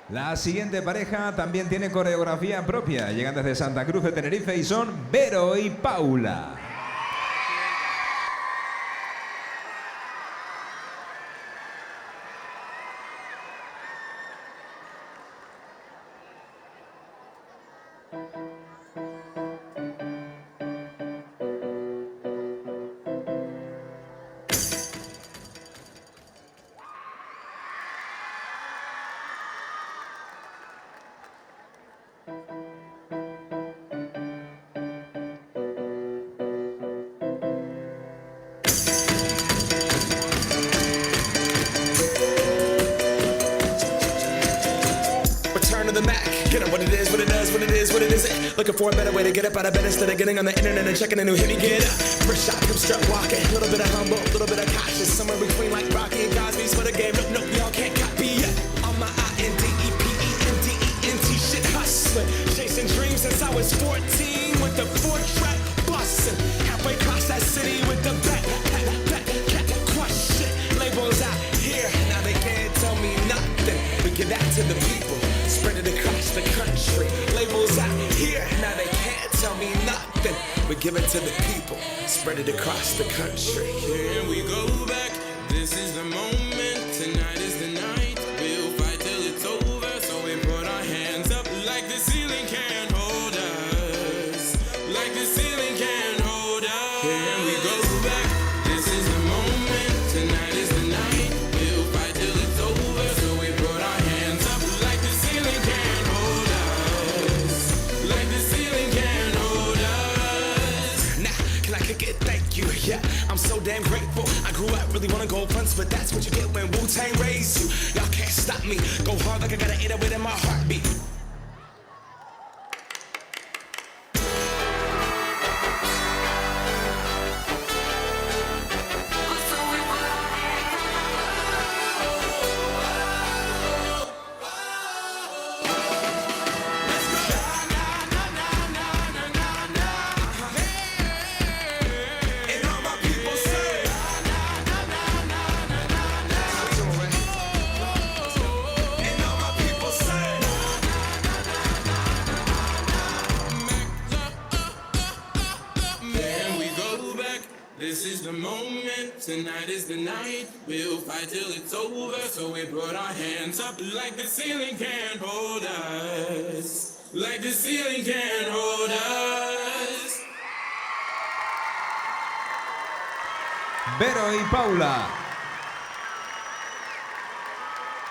La siguiente pareja también tiene coreografía propia. Llegan desde Santa Cruz de Tenerife y son Vero y Paula. The Mac, get it what it is, what it does, what it is, what it isn't. Looking for a better way to get up out of bed instead of getting on the internet and checking a new hit. Get up, first shot, come strut walking. A little bit of humble, a little bit of cautious. Somewhere between like Rocky and Cosby's for the game. Nope, y'all can't copy yet. On my INDEPENDENT shit hustling. Chasing dreams since I was 14 with the 4-track bustin'. Halfway across that city with the back crush shit. Labels out here, now they can't tell me nothing. We give that to the people. Spread it across the country. Labels out here, now they can't tell me nothing. We give it to the people. Spread it across the country. Here we go back. This is the moment. Tonight is the night. We'll fight till it's over. So we put our hands up like the ceiling can't hold us. Like the ceiling can't hold us. Here we go back. This is the moment. Tonight is the night. We'll fight till it's over. So we put our hands up like the ceiling can't hold us. Like the ceiling can't hold us. Nah, can I kick it? Thank you. Yeah, I'm so damn grateful. I grew up really wanna go fronts, but that's what you get when Wu-Tang raised you. Y'all can't stop me. Go hard like I got an 808 in my heartbeat. This is the moment, tonight is the night. We'll fight till it's over, so we put our hands up like the ceiling can't hold us. Like the ceiling can't hold us. Vero y Paula.